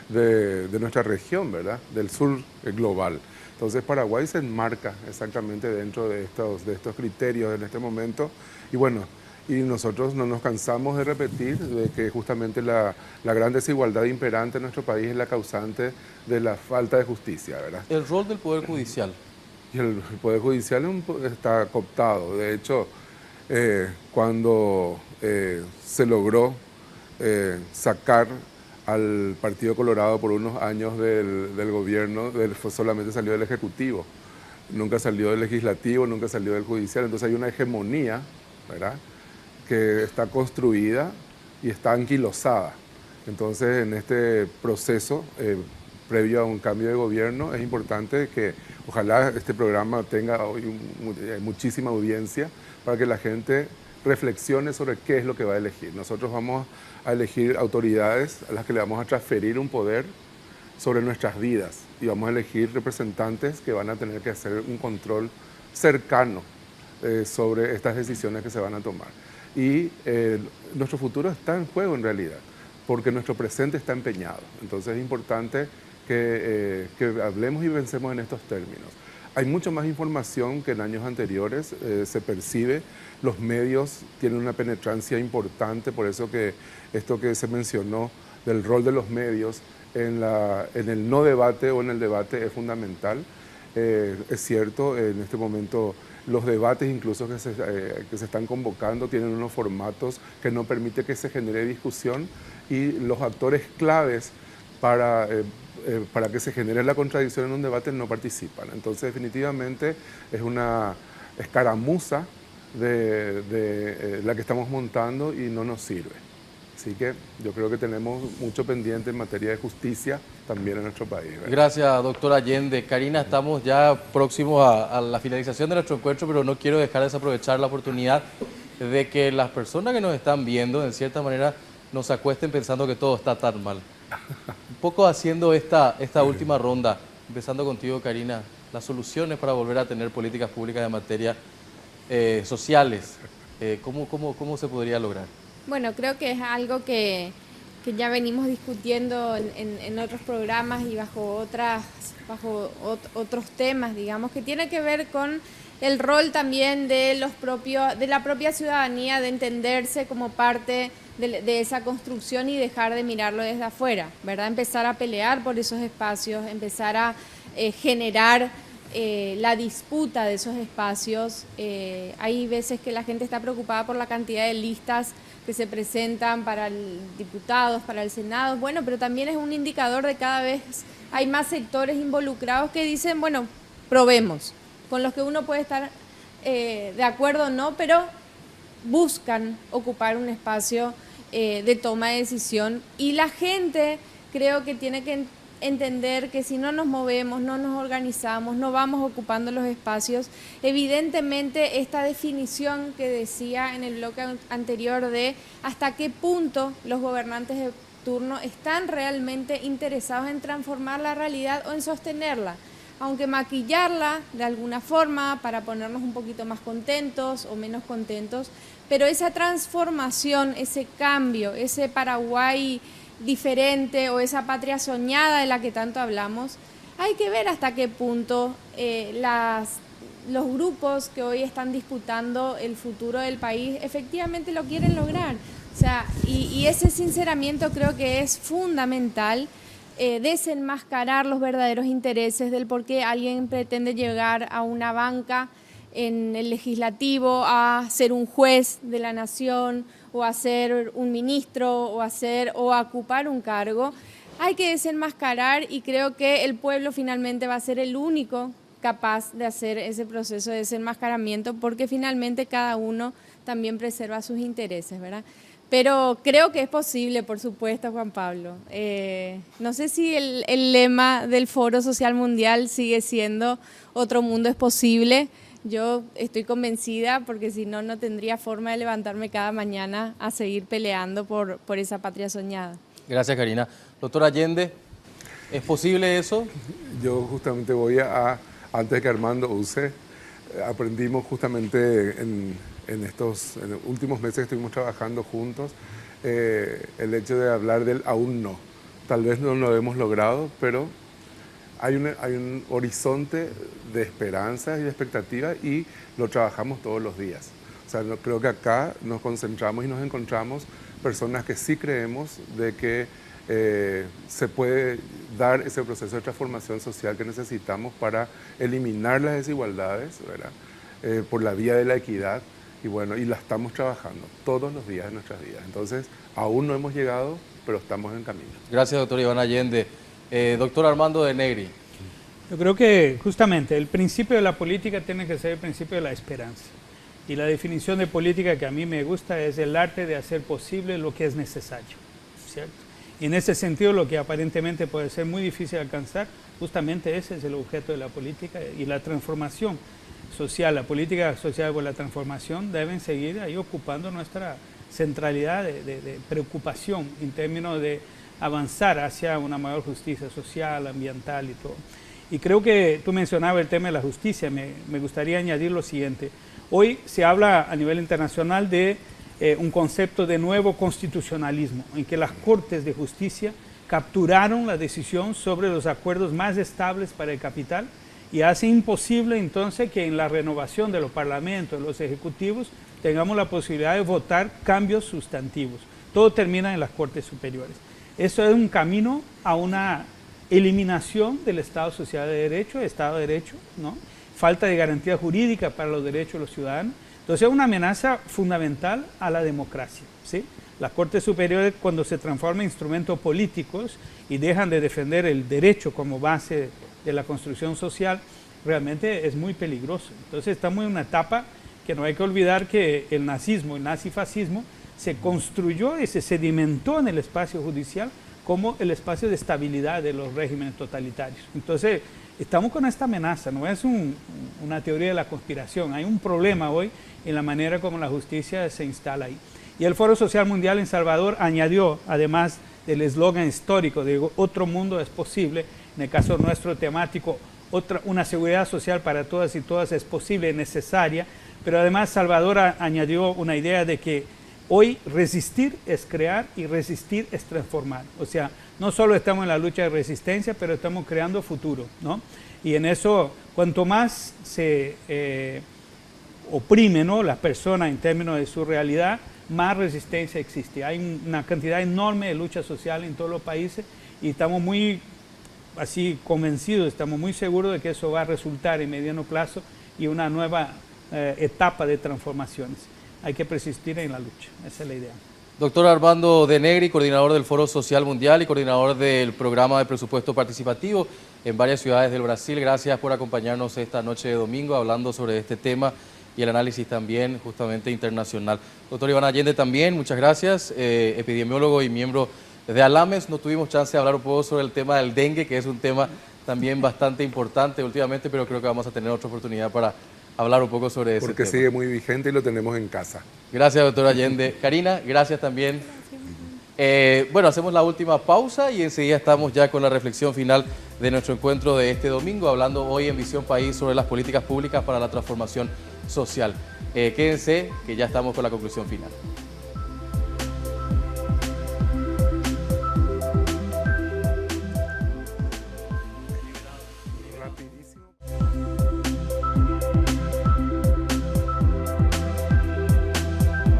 Speaker 4: de nuestra región, ¿verdad? Del sur global. Entonces Paraguay se enmarca exactamente dentro de estos criterios en este momento, y bueno, y nosotros no nos cansamos de repetir de que justamente la gran desigualdad imperante en nuestro país es la causante de la falta de justicia, ¿verdad?
Speaker 2: El rol del Poder Judicial.
Speaker 4: Y el Poder Judicial está cooptado. De hecho, cuando se logró sacar al Partido Colorado por unos años del gobierno, solamente salió del Ejecutivo, nunca salió del Legislativo, nunca salió del Judicial. Entonces hay una hegemonía, ¿verdad?, que está construida y está anquilosada. Entonces, en este proceso, previo a un cambio de gobierno, es importante que ojalá este programa tenga hoy muchísima audiencia para que la gente reflexione sobre qué es lo que va a elegir. Nosotros vamos a elegir autoridades a las que le vamos a transferir un poder sobre nuestras vidas y vamos a elegir representantes que van a tener que hacer un control cercano sobre estas decisiones que se van a tomar. Y nuestro futuro está en juego en realidad, porque nuestro presente está empeñado. Entonces es importante que hablemos y pensemos en estos términos. Hay mucha más información que en años anteriores, se percibe, los medios tienen una penetrancia importante, por eso que esto que se mencionó del rol de los medios en el no debate o en el debate es fundamental. Es cierto, en este momento los debates incluso que se están convocando tienen unos formatos que no permiten que se genere discusión y los actores claves para que se genere la contradicción en un debate no participan. Entonces definitivamente es una escaramuza de la que estamos montando y no nos sirve. Así que yo creo que tenemos mucho pendiente en materia de justicia también en nuestro país, ¿verdad?
Speaker 2: Gracias, doctor Allende. Karina, estamos ya próximos a la finalización de nuestro encuentro, pero no quiero dejar de desaprovechar la oportunidad de que las personas que nos están viendo, en cierta manera, nos acuesten pensando que todo está tan mal. Un poco haciendo esta última ronda, empezando contigo, Karina, las soluciones para volver a tener políticas públicas en materia sociales, ¿cómo se podría lograr?
Speaker 5: Bueno, creo que es algo que ya venimos discutiendo en otros programas y bajo otros temas, digamos, que tiene que ver con el rol también de la propia ciudadanía de entenderse como parte de esa construcción y dejar de mirarlo desde afuera, ¿verdad? Empezar a pelear por esos espacios, empezar a generar la disputa de esos espacios. Hay veces que la gente está preocupada por la cantidad de listas que se presentan para diputados, para el Senado, bueno, pero también es un indicador de cada vez hay más sectores involucrados que dicen, bueno, probemos, con los que uno puede estar de acuerdo o no, pero buscan ocupar un espacio de toma de decisión y la gente creo que tiene que entender que si no nos movemos, no nos organizamos, no vamos ocupando los espacios, evidentemente esta definición que decía en el bloque anterior de hasta qué punto los gobernantes de turno están realmente interesados en transformar la realidad o en sostenerla, aunque maquillarla de alguna forma para ponernos un poquito más contentos o menos contentos, pero esa transformación, ese cambio, ese Paraguay diferente o esa patria soñada de la que tanto hablamos, hay que ver hasta qué punto los grupos que hoy están disputando el futuro del país efectivamente lo quieren lograr. O sea, y ese sinceramiento creo que es fundamental, desenmascarar los verdaderos intereses del por qué alguien pretende llegar a una banca en el legislativo, a ser un juez de la nación, o a ser un ministro, o a ocupar un cargo. Hay que desenmascarar y creo que el pueblo finalmente va a ser el único capaz de hacer ese proceso de desenmascaramiento, porque finalmente cada uno también preserva sus intereses, ¿verdad? Pero creo que es posible, por supuesto, Juan Pablo. No sé si el lema del Foro Social Mundial sigue siendo "Otro mundo es posible". Yo estoy convencida porque si no, no tendría forma de levantarme cada mañana a seguir peleando por esa patria soñada.
Speaker 2: Gracias, Karina. Doctor Allende, ¿es posible eso?
Speaker 4: Yo justamente voy antes de que Armando use, aprendimos justamente en los últimos meses que estuvimos trabajando juntos, el hecho de hablar del aún no. Tal vez no lo hemos logrado, pero hay un horizonte de esperanzas y de expectativas y lo trabajamos todos los días. O sea, creo que acá nos concentramos y nos encontramos personas que sí creemos de que se puede dar ese proceso de transformación social que necesitamos para eliminar las desigualdades, ¿verdad? Por la vía de la equidad. Y bueno, y la estamos trabajando todos los días de nuestras vidas. Entonces, aún no hemos llegado, pero estamos en camino.
Speaker 2: Gracias, doctor Iván Allende. Doctor Armando de Negri.
Speaker 3: Yo creo que justamente el principio de la política tiene que ser el principio de la esperanza. Y la definición de política que a mí me gusta es el arte de hacer posible lo que es necesario, ¿cierto? Y en ese sentido, lo que aparentemente puede ser muy difícil de alcanzar, justamente ese es el objeto de la política, y la transformación social, la política social por la transformación deben seguir ahí ocupando nuestra centralidad de preocupación en términos de avanzar hacia una mayor justicia social, ambiental y todo. Y creo que tú mencionabas el tema de la justicia, me gustaría añadir lo siguiente. Hoy se habla a nivel internacional de un concepto de nuevo constitucionalismo, en que las Cortes de Justicia capturaron la decisión sobre los acuerdos más estables para el capital y hace imposible entonces que en la renovación de los parlamentos, de los ejecutivos, tengamos la posibilidad de votar cambios sustantivos. Todo termina en las Cortes Superiores. Eso es un camino a una eliminación del Estado Social de Derecho, Estado de Derecho, ¿no? Falta de garantía jurídica para los derechos de los ciudadanos. Entonces es una amenaza fundamental a la democracia, ¿sí? Las Cortes Superiores, cuando se transforman en instrumentos políticos y dejan de defender el derecho como base de la construcción social, realmente es muy peligroso. Entonces estamos en una etapa que no hay que olvidar que el nazismo, el nazifascismo, se construyó y se sedimentó en el espacio judicial como el espacio de estabilidad de los regímenes totalitarios. Entonces, estamos con esta amenaza, no es una teoría de la conspiración, hay un problema hoy en la manera como la justicia se instala ahí. Y el Foro Social Mundial en Salvador añadió, además del eslogan histórico de otro mundo es posible, en el caso nuestro temático, una seguridad social para todas y todas es posible, necesaria, pero además Salvador añadió una idea de que hoy resistir es crear y resistir es transformar. O sea, no solo estamos en la lucha de resistencia, pero estamos creando futuro, ¿no? Y en eso, cuanto más se oprime, ¿no?, las personas en términos de su realidad, más resistencia existe. Hay una cantidad enorme de lucha social en todos los países y estamos muy así convencidos, estamos muy seguros de que eso va a resultar en mediano plazo y una nueva etapa de transformaciones. Hay que persistir en la lucha, esa es la idea.
Speaker 2: Doctor Armando de Negri, coordinador del Foro Social Mundial y coordinador del programa de presupuesto participativo en varias ciudades del Brasil, gracias por acompañarnos esta noche de domingo hablando sobre este tema y el análisis también justamente internacional. Doctor Iván Allende también, muchas gracias, epidemiólogo y miembro de ALAMES. No tuvimos chance de hablar un poco sobre el tema del dengue, que es un tema también bastante importante últimamente, pero creo que vamos a tener otra oportunidad para hablar un poco sobre ese tema.
Speaker 4: Porque sigue muy vigente y lo tenemos en casa.
Speaker 2: Gracias, doctor Allende. Karina, gracias también. Bueno, hacemos la última pausa y enseguida estamos ya con la reflexión final de nuestro encuentro de este domingo, hablando hoy en Visión País sobre las políticas públicas para la transformación social. Quédense, que ya estamos con la conclusión final.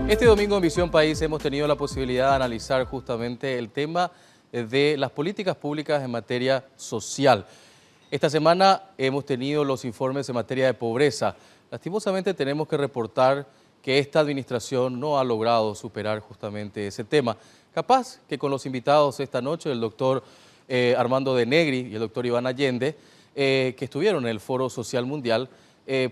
Speaker 2: Este domingo en Visión País hemos tenido la posibilidad de analizar justamente el tema de las políticas públicas en materia social. Esta semana hemos tenido los informes en materia de pobreza. Lastimosamente tenemos que reportar que esta administración no ha logrado superar justamente ese tema. Capaz que con los invitados esta noche, el doctor Armando de Negri y el doctor Iván Allende, que estuvieron en el Foro Social Mundial,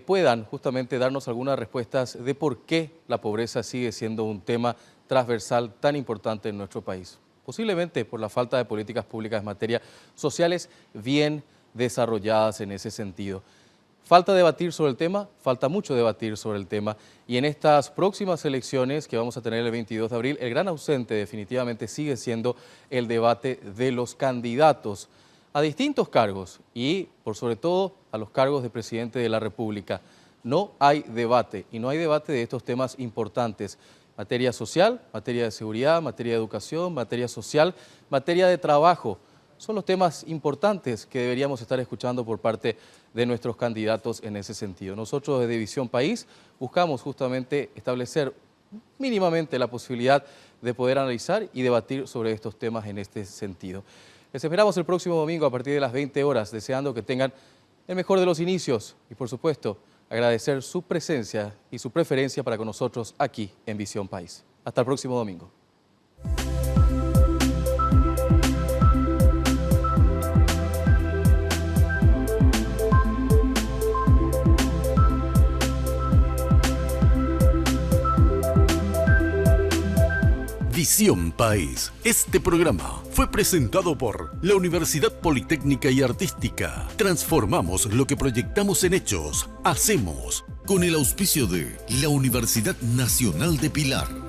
Speaker 2: puedan justamente darnos algunas respuestas de por qué la pobreza sigue siendo un tema transversal tan importante en nuestro país. Posiblemente por la falta de políticas públicas en materia sociales bien desarrolladas en ese sentido. Falta debatir sobre el tema, falta mucho debatir sobre el tema, y en estas próximas elecciones que vamos a tener el 22 de abril, el gran ausente definitivamente sigue siendo el debate de los candidatos a distintos cargos y, por sobre todo, a los cargos de presidente de la República. No hay debate, y no hay debate de estos temas importantes. Materia social, materia de seguridad, materia de educación, materia social, materia de trabajo. Son los temas importantes que deberíamos estar escuchando por parte de nuestros candidatos en ese sentido. Nosotros desde Visión País buscamos justamente establecer mínimamente la posibilidad de poder analizar y debatir sobre estos temas en este sentido. Les esperamos el próximo domingo a partir de las 20 horas, deseando que tengan el mejor de los inicios y, por supuesto, agradecer su presencia y su preferencia para con nosotros aquí en Visión País. Hasta el próximo domingo.
Speaker 1: Visión País. Este programa fue presentado por la Universidad Politécnica y Artística. Transformamos lo que proyectamos en hechos. Hacemos. Con el auspicio de la Universidad Nacional de Pilar.